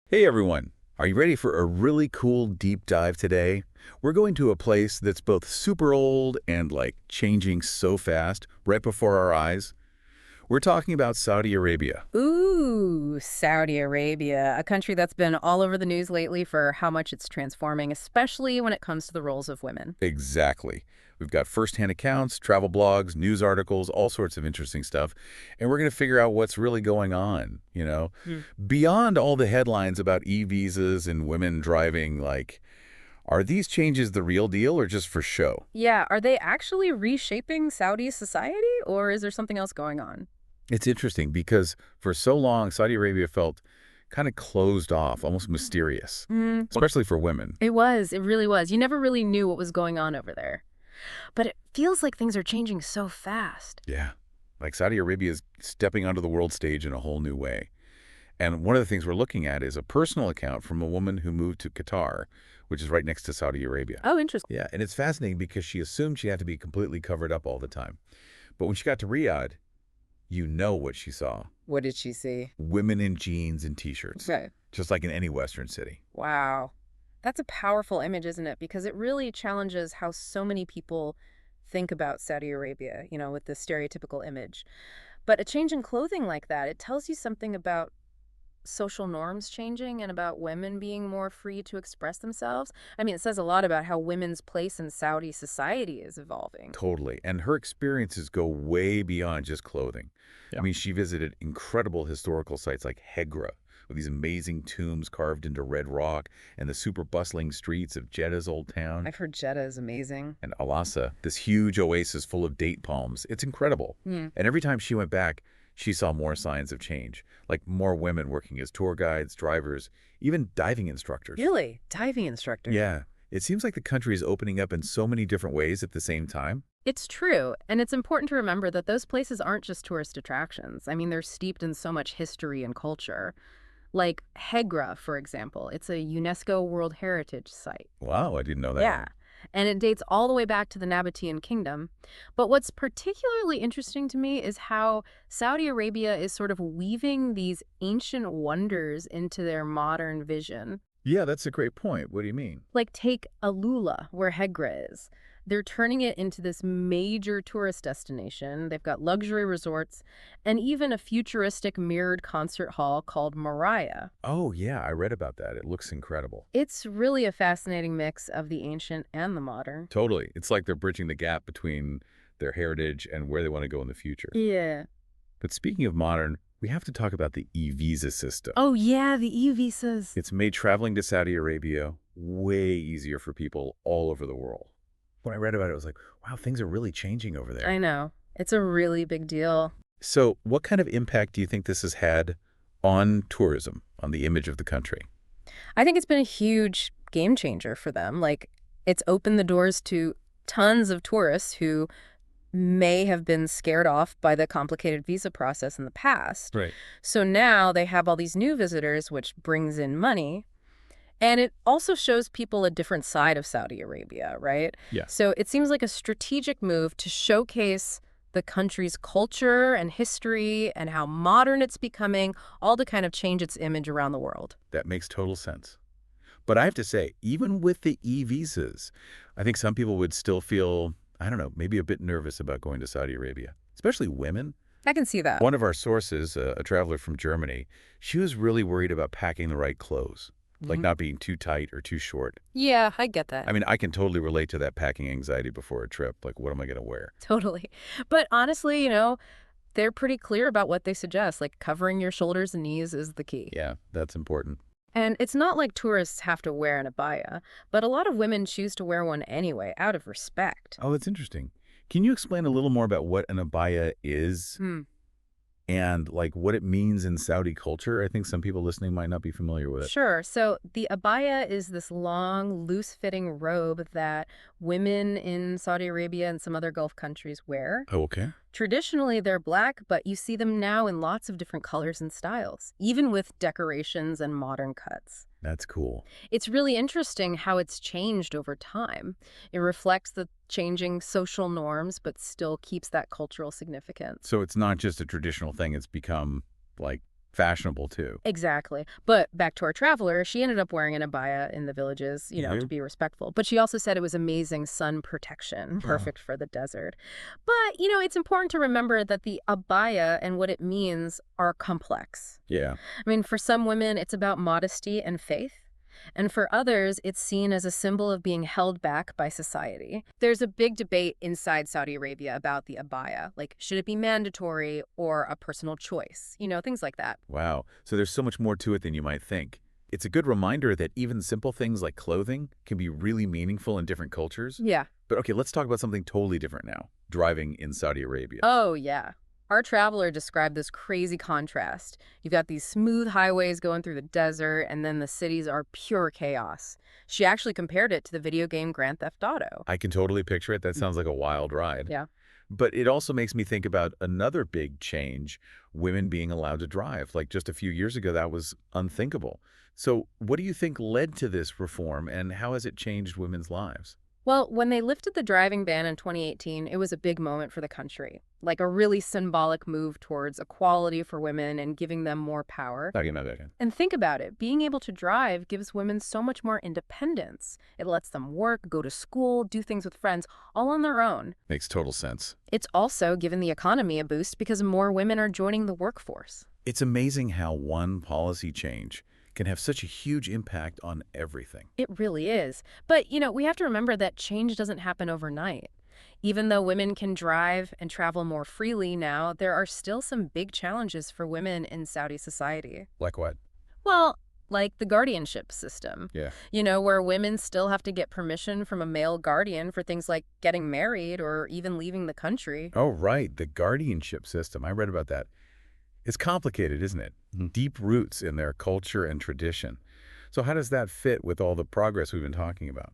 Hey everyone, are you ready for a really cool deep dive today? We're going to a place that's both super old and changing so fast right before our eyes. We're talking about Saudi Arabia. Ooh, Saudi Arabia, a country that's been all over the news lately for how much it's transforming, especially when it comes to the roles of women. Exactly. We've got firsthand accounts, travel blogs, news articles, all sorts of interesting stuff, and we're going to figure out what's really going on. Hmm. Beyond all the headlines about e-visas and women driving, are these changes the real deal or just for show? Yeah, are they actually reshaping Saudi society, or is there something else going on? It's interesting because for so long, Saudi Arabia felt kind of closed off, almost mysterious, especially for women. It really was. You never really knew what was going on over there. But it feels like things are changing so fast. Yeah. Like Saudi Arabia is stepping onto the world stage in a whole new way. And one of the things we're looking at is a personal account from a woman who moved to Qatar, which is right next to Saudi Arabia. Oh, interesting. Yeah, and it's fascinating because she assumed she had to be completely covered up all the time. But when she got to Riyadh, you know what she saw. What did she see? Women in jeans and T-shirts, Okay. just like in any Western city. Wow. That's a powerful image, isn't it? Because it really challenges how so many people think about Saudi Arabia, with the stereotypical image. But a change in clothing like that, it tells you something about social norms changing and about women being more free to express themselves. I mean, it says a lot about how women's place in Saudi society is evolving. Totally. And her experiences go way beyond just clothing. I Yeah. mean, she visited incredible historical sites like Hegra, with these amazing tombs carved into red rock, and the super bustling streets of Jeddah's old town, I've heard Jeddah is amazing. and Alasa, this huge oasis full of date palms. It's incredible. Hmm. And every time she went back, she saw more signs of change, like more women working as tour guides, drivers, even diving instructors. Really? Diving instructors. Yeah, it seems like the country is opening up in so many different ways at the same time. It's true, and it's important to remember that those places aren't just tourist attractions. I mean, they're steeped in so much history and culture. Like Hegra, for example, it's a UNESCO World Heritage Site. Wow, I didn't know that Yeah, one. and it dates all the way back to the Nabatean Kingdom. But what's particularly interesting to me is how Saudi Arabia is sort of weaving these ancient wonders into their modern vision. Yeah, that's a great point. What do you mean? Like take Alula, where Hegra is. They're turning it into this major tourist destination. They've got luxury resorts and even a futuristic mirrored concert hall called Mariah. Oh, yeah, I read about that. It looks incredible. It's really a fascinating mix of the ancient and the modern. Totally. It's like they're bridging the gap between their heritage and where they want to go in the future. Yeah. But speaking of modern, we have to talk about the e-visa system. Oh, yeah, the e-visas. It's made traveling to Saudi Arabia way easier for people all over the world. When I read about it, I was like, wow, things are really changing over there. I know. It's a really big deal. So what kind of impact do you think this has had on tourism, on the image of the country? I think it's been a huge game changer for them. Like, it's opened the doors to tons of tourists who may have been scared off by the complicated visa process in the past. Right. So now they have all these new visitors, which brings in money. And it also shows people a different side of Saudi Arabia, right? Yeah. So it seems like a strategic move to showcase the country's culture and history and how modern it's becoming, all to kind of change its image around the world. That makes total sense. But I have to say, even with the e-visas, I think some people would still feel, I don't know, maybe a bit nervous about going to Saudi Arabia, especially women. I can see that. One of our sources, a traveler from Germany, she was really worried about packing the right clothes, like Mhm. not being too tight or too short. Yeah, I get that. I mean, I can totally relate to that packing anxiety before a trip. Like, what am I going to wear? Totally. But honestly, they're pretty clear about what they suggest. Like covering your shoulders and knees is the key. Yeah, that's important. And it's not like tourists have to wear an abaya, but a lot of women choose to wear one anyway, out of respect. Oh, that's interesting. Can you explain a little more about what an abaya is Hmm. and what it means in Saudi culture? I think some people listening might not be familiar with it. Sure. So the abaya is this long, loose-fitting robe that women in Saudi Arabia and some other Gulf countries wear. Oh, okay. Traditionally, they're black, but you see them now in lots of different colors and styles, even with decorations and modern cuts. That's cool. It's really interesting how it's changed over time. It reflects the changing social norms, but still keeps that cultural significance. So it's not just a traditional thing. It's become like Fashionable, too. Exactly. But back to our traveler, she ended up wearing an abaya in the villages, to Hmm. be respectful. But she also said it was amazing sun protection, Oh. perfect for the desert. But, it's important to remember that the abaya and what it means are complex. Yeah. I mean, for some women, it's about modesty and faith. And for others, it's seen as a symbol of being held back by society. There's a big debate inside Saudi Arabia about the abaya. Like, should it be mandatory or a personal choice? Things like that. Wow. So there's so much more to it than you might think. It's a good reminder that even simple things like clothing can be really meaningful in different cultures. Yeah. But okay, let's talk about something totally different now. Driving in Saudi Arabia. Oh, yeah. Our traveler described this crazy contrast. You've got these smooth highways going through the desert, and then the cities are pure chaos. She actually compared it to the video game Grand Theft Auto. I can totally picture it. That sounds like a wild ride. Yeah. But it also makes me think about another big change, women being allowed to drive. Like just a few years ago, that was unthinkable. So what do you think led to this reform, and how has it changed women's lives? Well, when they lifted the driving ban in 2018, it was a big moment for the country, like a really symbolic move towards equality for women and giving them more power. Talking about that again. And think about it, being able to drive gives women so much more independence. It lets them work, go to school, do things with friends, all on their own. Makes total sense. It's also given the economy a boost because more women are joining the workforce. It's amazing how one policy change can have such a huge impact on everything. It really is. But, we have to remember that change doesn't happen overnight. Even though women can drive and travel more freely now, there are still some big challenges for women in Saudi society. Like what? Well, like the guardianship system, Yeah. where women still have to get permission from a male guardian for things like getting married or even leaving the country. Oh, right. The guardianship system. I read about that. It's complicated, isn't it? Deep roots in their culture and tradition. So how does that fit with all the progress we've been talking about?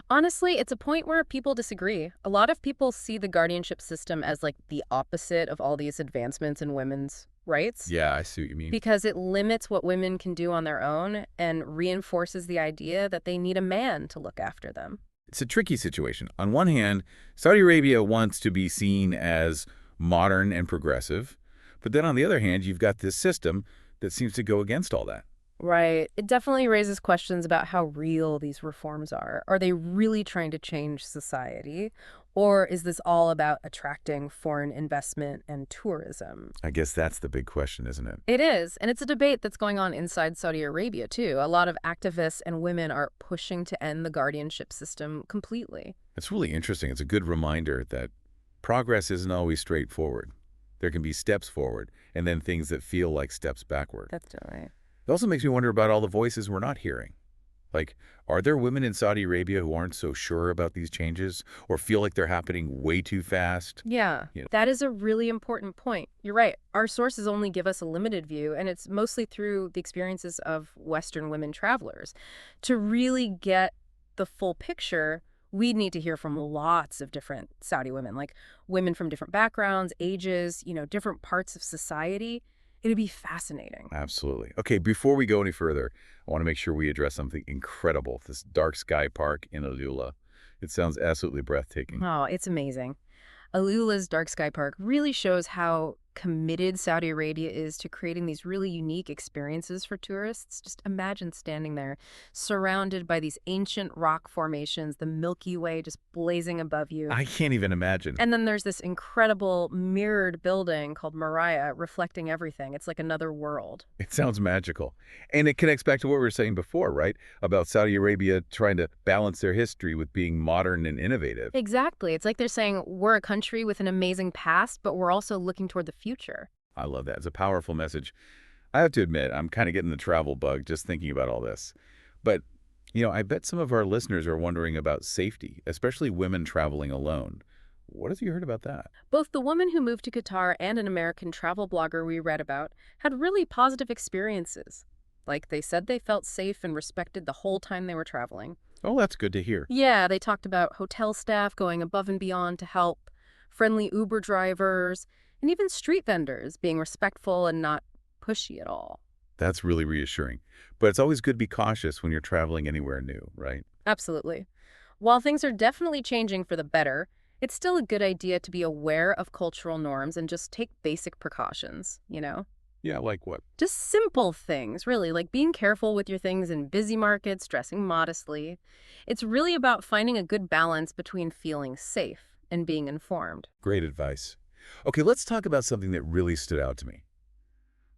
Honestly, it's a point where people disagree. A lot of people see the guardianship system as like the opposite of all these advancements in women's rights Yeah, I see what you mean. because it limits what women can do on their own and reinforces the idea that they need a man to look after them. It's a tricky situation. On one hand, Saudi Arabia wants to be seen as modern and progressive. But then on the other hand, you've got this system that seems to go against all that. Right. It definitely raises questions about how real these reforms are. Are they really trying to change society? Or is this all about attracting foreign investment and tourism? I guess that's the big question, isn't it? It is, and it's a debate that's going on inside Saudi Arabia, too. A lot of activists and women are pushing to end the guardianship system completely. It's really interesting. It's a good reminder that progress isn't always straightforward. There can be steps forward and then things that feel like steps backward. Definitely. It also makes me wonder about all the voices we're not hearing. Like, are there women in Saudi Arabia who aren't so sure about these changes or feel like they're happening way too fast? Yeah, You know, that is a really important point. You're right. Our sources only give us a limited view, and it's mostly through the experiences of Western women travelers. To really get the full picture, we need to hear from lots of different Saudi women, like women from different backgrounds, ages, different parts of society. It'd be fascinating. Absolutely. Okay, before we go any further, I want to make sure we address something incredible, this dark sky park in Alula. It sounds absolutely breathtaking. Oh, it's amazing. Alula's Dark Sky Park really shows how committed Saudi Arabia is to creating these really unique experiences for tourists. Just imagine standing there, surrounded by these ancient rock formations, the Milky Way just blazing above you. I can't even imagine. And then there's this incredible mirrored building called Maraya reflecting everything. It's like another world. It sounds magical. And it connects back to what we were saying before, right? About Saudi Arabia trying to balance their history with being modern and innovative. Exactly. It's like they're saying we're a country with an amazing past, but we're also looking toward the future. I love that. It's a powerful message. I have to admit, I'm kind of getting the travel bug just thinking about all this. But, I bet some of our listeners are wondering about safety, especially women traveling alone. What have you heard about that? Both the woman who moved to Qatar and an American travel blogger we read about had really positive experiences. Like they said they felt safe and respected the whole time they were traveling. Oh, that's good to hear. Yeah, they talked about hotel staff going above and beyond to help, friendly Uber drivers, and even street vendors being respectful and not pushy at all. That's really reassuring. But it's always good to be cautious when you're traveling anywhere new, right? Absolutely. While things are definitely changing for the better, it's still a good idea to be aware of cultural norms and just take basic precautions, Yeah, like what? Just simple things, really, like being careful with your things in busy markets, dressing modestly. It's really about finding a good balance between feeling safe and being informed. Great advice. Okay, let's talk about something that really stood out to me.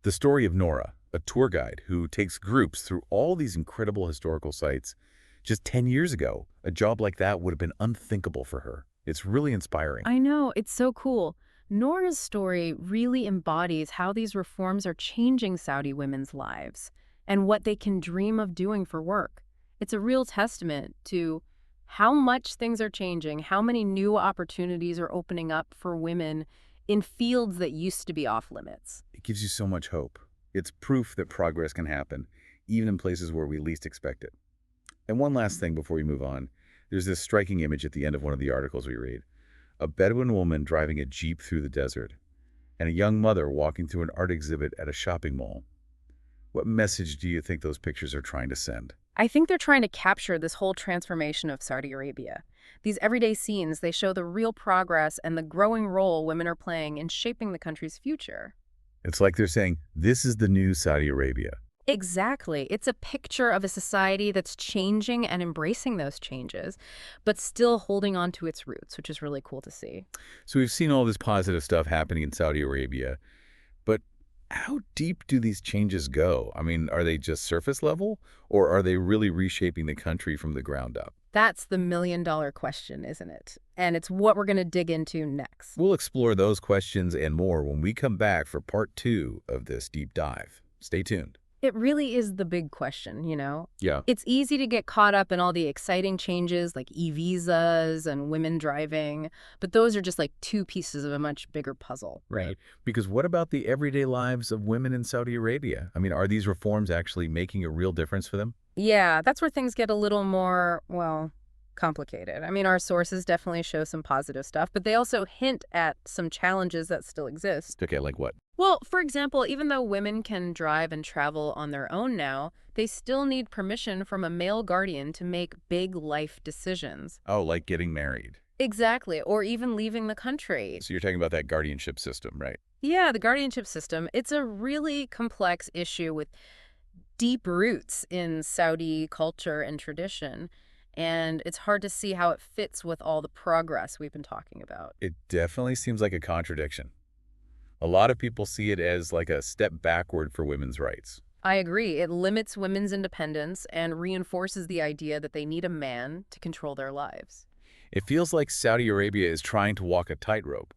The story of Nora, a tour guide who takes groups through all these incredible historical sites. Just 10 years ago, a job like that would have been unthinkable for her. It's really inspiring. I know, it's so cool. Nora's story really embodies how these reforms are changing Saudi women's lives and what they can dream of doing for work. It's a real testament to how much things are changing, how many new opportunities are opening up for women in fields that used to be off limits. It gives you so much hope. It's proof that progress can happen, even in places where we least expect it. And one last thing before we move on. There's this striking image at the end of one of the articles we read. A Bedouin woman driving a Jeep through the desert, and a young mother walking through an art exhibit at a shopping mall. What message do you think those pictures are trying to send? I think they're trying to capture this whole transformation of Saudi Arabia. These everyday scenes, they show the real progress and the growing role women are playing in shaping the country's future. It's like they're saying, this is the new Saudi Arabia. Exactly. It's a picture of a society that's changing and embracing those changes, but still holding on to its roots, which is really cool to see. So we've seen all this positive stuff happening in Saudi Arabia, but how deep do these changes go? I mean, are they just surface level, or are they really reshaping the country from the ground up? That's the million-dollar question, isn't it? And it's what we're going to dig into next. We'll explore those questions and more when we come back for part 2 of this deep dive. Stay tuned. It really is the big question, you know? Yeah. It's easy to get caught up in all the exciting changes like e-visas and women driving, but those are just like two pieces of a much bigger puzzle. Right. Because what about the everyday lives of women in Saudi Arabia? I mean, are these reforms actually making a real difference for them? Yeah, that's where things get a little more, well, complicated. I mean, our sources definitely show some positive stuff, but they also hint at some challenges that still exist. Okay, like what? Well, for example, even though women can drive and travel on their own now, they still need permission from a male guardian to make big life decisions. Oh, like getting married. Exactly, or even leaving the country. So you're talking about that guardianship system, right? Yeah, the guardianship system, it's a really complex issue with deep roots in Saudi culture and tradition, and it's hard to see how it fits with all the progress we've been talking about. It definitely seems like a contradiction. A lot of people see it as like a step backward for women's rights. I agree. It limits women's independence and reinforces the idea that they need a man to control their lives. It feels like Saudi Arabia is trying to walk a tightrope.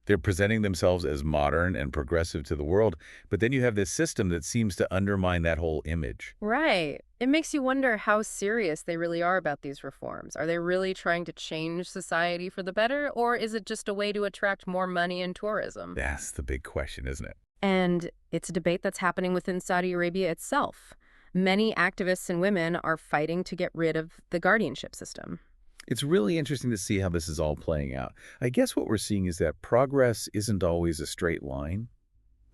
They're presenting themselves as modern and progressive to the world, but then you have this system that seems to undermine that whole image. Right. It makes you wonder how serious they really are about these reforms. Are they really trying to change society for the better, or is it just a way to attract more money and tourism? That's the big question, isn't it? And it's a debate that's happening within Saudi Arabia itself. Many activists and women are fighting to get rid of the guardianship system. It's really interesting to see how this is all playing out. I guess what we're seeing is that progress isn't always a straight line.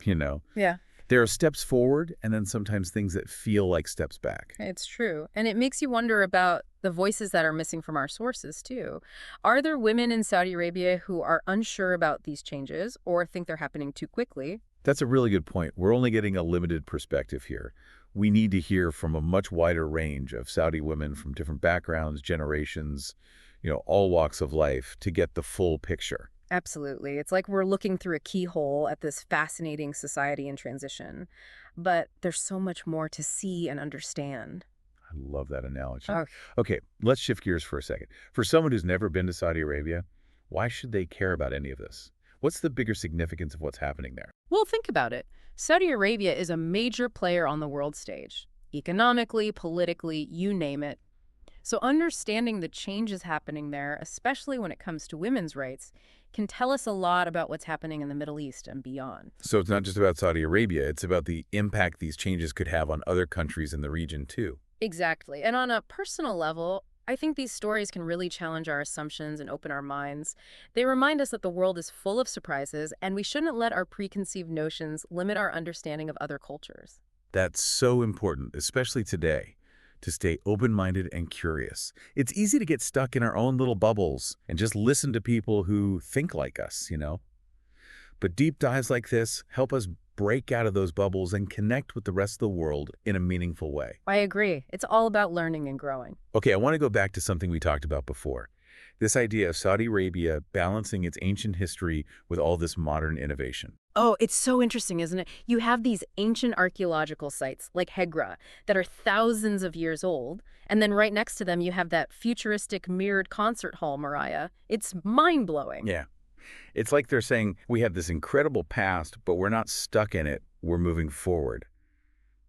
You know, Yeah. there are steps forward and then sometimes things that feel like steps back. It's true. And it makes you wonder about the voices that are missing from our sources, too. Are there women in Saudi Arabia who are unsure about these changes or think they're happening too quickly? That's a really good point. We're only getting a limited perspective here. We need to hear from a much wider range of Saudi women from different backgrounds, generations, all walks of life to get the full picture. Absolutely. It's like we're looking through a keyhole at this fascinating society in transition. But there's so much more to see and understand. I love that analogy. Oh, Okay, let's shift gears for a second. For someone who's never been to Saudi Arabia, why should they care about any of this? What's the bigger significance of what's happening there? well, think about it. Saudi Arabia is a major player on the world stage. Economically, politically, you name it. So understanding the changes happening there, especially when it comes to women's rights, can tell us a lot about what's happening in the Middle East and beyond. So it's not just about Saudi Arabia, it's about the impact these changes could have on other countries in the region too. Exactly. And on a personal level, I think these stories can really challenge our assumptions and open our minds. They remind us that the world is full of surprises, and we shouldn't let our preconceived notions limit our understanding of other cultures. That's so important, especially today, to stay open-minded and curious. It's easy to get stuck in our own little bubbles and just listen to people who think like us. But deep dives like this help us break out of those bubbles and connect with the rest of the world in a meaningful way. I agree. It's all about learning and growing. Okay, I want to go back to something we talked about before. This idea of Saudi Arabia balancing its ancient history with all this modern innovation. Oh, it's so interesting, isn't it? You have these ancient archaeological sites like Hegra that are thousands of years old, and then right next to them you have that futuristic mirrored concert hall, Mariah. It's mind-blowing. Yeah. It's like they're saying, we have this incredible past, but we're not stuck in it. We're moving forward.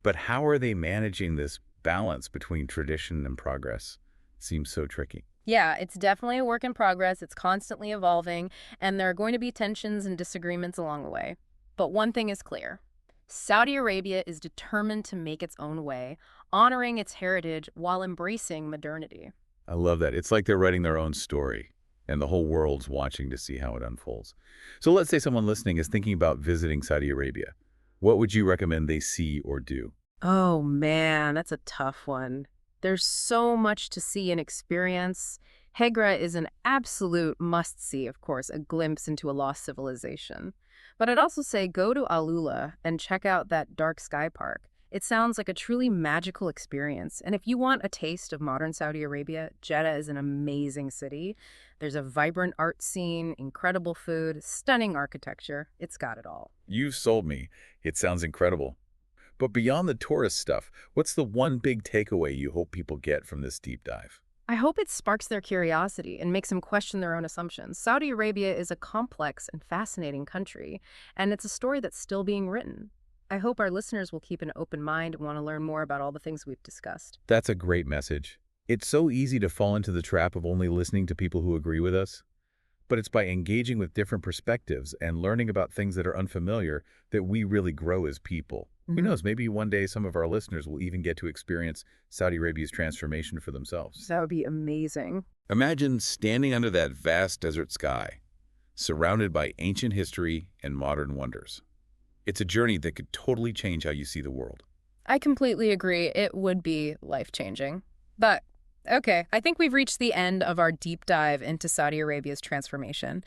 But how are they managing this balance between tradition and progress? Seems so tricky. Yeah, it's definitely a work in progress. It's constantly evolving, and there are going to be tensions and disagreements along the way. But one thing is clear. Saudi Arabia is determined to make its own way, honoring its heritage while embracing modernity. I love that. It's like they're writing their own story, and the whole world's watching to see how it unfolds. So let's say someone listening is thinking about visiting Saudi Arabia. What would you recommend they see or do? Oh man, that's a tough one. There's so much to see and experience. Hegra is an absolute must-see, of course, a glimpse into a lost civilization. But I'd also say go to Alula and check out that dark sky park. It sounds like a truly magical experience. And if you want a taste of modern Saudi Arabia, Jeddah is an amazing city. There's a vibrant art scene, incredible food, stunning architecture. It's got it all. You've sold me. It sounds incredible. But beyond the tourist stuff, what's the one big takeaway you hope people get from this deep dive? I hope it sparks their curiosity and makes them question their own assumptions. Saudi Arabia is a complex and fascinating country, and it's a story that's still being written. I hope our listeners will keep an open mind and want to learn more about all the things we've discussed. That's a great message. It's so easy to fall into the trap of only listening to people who agree with us. But it's by engaging with different perspectives and learning about things that are unfamiliar that we really grow as people. Who knows, maybe one day some of our listeners will even get to experience Saudi Arabia's transformation for themselves. That would be amazing. Imagine standing under that vast desert sky, surrounded by ancient history and modern wonders. It's a journey that could totally change how you see the world. I completely agree. It would be life-changing. But, okay, I think we've reached the end of our deep dive into Saudi Arabia's transformation.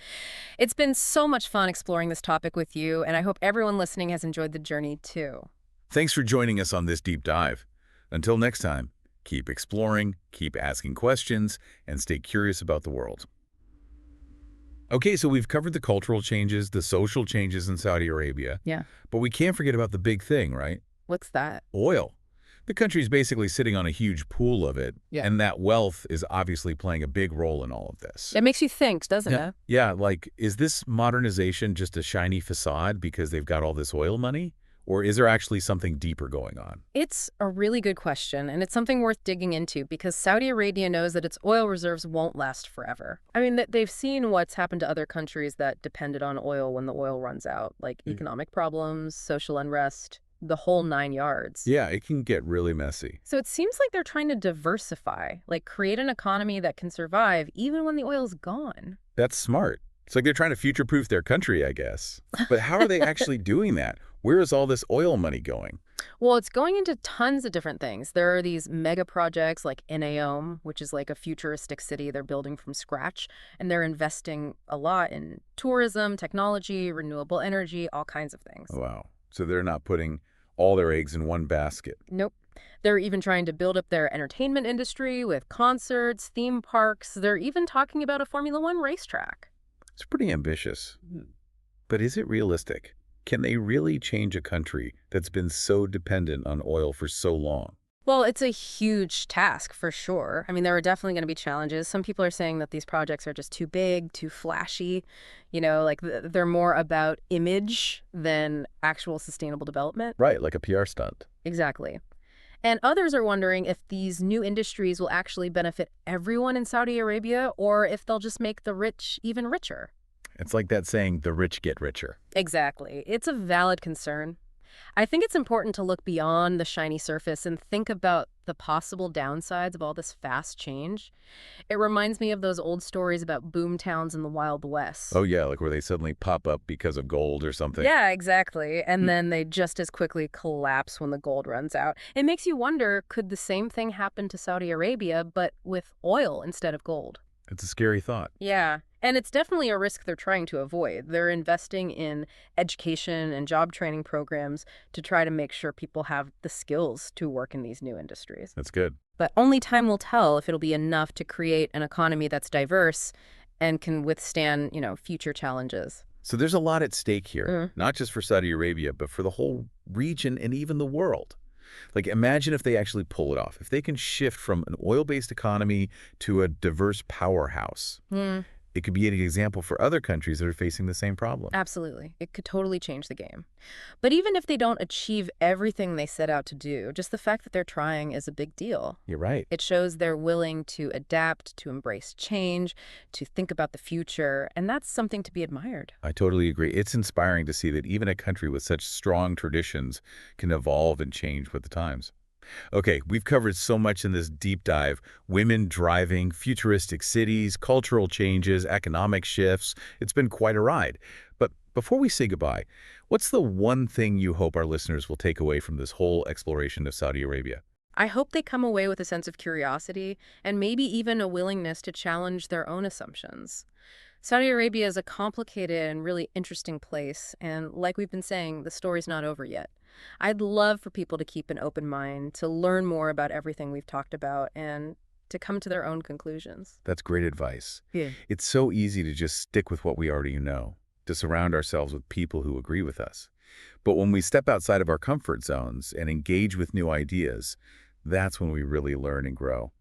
It's been so much fun exploring this topic with you, and I hope everyone listening has enjoyed the journey too. Thanks for joining us on this deep dive. Until next time, keep exploring, keep asking questions, and stay curious about the world. Okay, so we've covered the cultural changes, the social changes in Saudi Arabia. Yeah. But we can't forget about the big thing, right? What's that? Oil. The country's basically sitting on a huge pool of it, Yeah. and that wealth is obviously playing a big role in all of this. It makes you think, doesn't it? Yeah, like, is this modernization just a shiny facade because they've got all this oil money? Or is there actually something deeper going on? It's a really good question, and it's something worth digging into because Saudi Arabia knows that its oil reserves won't last forever. I mean, they've seen what's happened to other countries that depended on oil when the oil runs out, like economic problems, social unrest, the whole 9 yards. Yeah, it can get really messy. So it seems like they're trying to diversify, like create an economy that can survive even when the oil's gone. That's smart. It's like they're trying to future-proof their country, I guess. But how are they actually doing that? Where is all this oil money going? Well, it's going into tons of different things. There are these mega projects like Neom, which is like a futuristic city they're building from scratch, and they're investing a lot in tourism, technology, renewable energy, all kinds of things. Wow. So they're not putting all their eggs in one basket. Nope. They're even trying to build up their entertainment industry with concerts, theme parks. They're even talking about a Formula One racetrack. It's pretty ambitious. But is it realistic? Can they really change a country that's been so dependent on oil for so long? Well, it's a huge task for sure. I mean, there are definitely going to be challenges. Some people are saying that these projects are just too big, too flashy. You know, like they're more about image than actual sustainable development. Right, like a PR stunt. Exactly. And others are wondering if these new industries will actually benefit everyone in Saudi Arabia or if they'll just make the rich even richer. It's like that saying, the rich get richer. Exactly. It's a valid concern. I think it's important to look beyond the shiny surface and think about the possible downsides of all this fast change. It reminds me of those old stories about boom towns in the Wild West. Oh yeah, like where they suddenly pop up because of gold or something. Yeah, exactly. And then they just as quickly collapse when the gold runs out. It makes you wonder, could the same thing happen to Saudi Arabia, but with oil instead of gold? It's a scary thought. Yeah. And it's definitely a risk they're trying to avoid. They're investing in education and job training programs to try to make sure people have the skills to work in these new industries. That's good. But only time will tell if it'll be enough to create an economy that's diverse and can withstand, future challenges. So there's a lot at stake here, Mm. not just for Saudi Arabia, but for the whole region and even the world. Like, imagine if they actually pull it off, if they can shift from an oil-based economy to a diverse powerhouse. Mm. It could be an example for other countries that are facing the same problem. Absolutely. It could totally change the game. But even if they don't achieve everything they set out to do, just the fact that they're trying is a big deal. You're right. It shows they're willing to adapt, to embrace change, to think about the future, and that's something to be admired. I totally agree. It's inspiring to see that even a country with such strong traditions can evolve and change with the times. Okay, we've covered so much in this deep dive. Women driving, futuristic cities, cultural changes, economic shifts. It's been quite a ride. But before we say goodbye, what's the one thing you hope our listeners will take away from this whole exploration of Saudi Arabia? I hope they come away with a sense of curiosity and maybe even a willingness to challenge their own assumptions. Saudi Arabia is a complicated and really interesting place, and like we've been saying, the story's not over yet. I'd love for people to keep an open mind, to learn more about everything we've talked about, and to come to their own conclusions. That's great advice. Yeah. It's so easy to just stick with what we already know, to surround ourselves with people who agree with us. But when we step outside of our comfort zones and engage with new ideas, that's when we really learn and grow.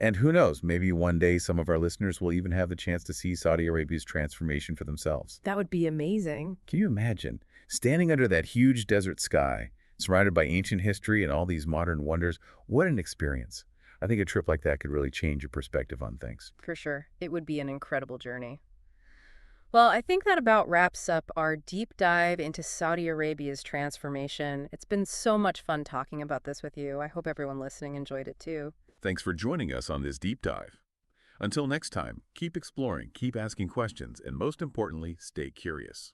And who knows, maybe one day some of our listeners will even have the chance to see Saudi Arabia's transformation for themselves. That would be amazing. Can you imagine standing under that huge desert sky, surrounded by ancient history and all these modern wonders? What an experience. I think a trip like that could really change your perspective on things. For sure. It would be an incredible journey. Well, I think that about wraps up our deep dive into Saudi Arabia's transformation. It's been so much fun talking about this with you. I hope everyone listening enjoyed it too. Thanks for joining us on this deep dive. Until next time, keep exploring, keep asking questions, and most importantly, stay curious.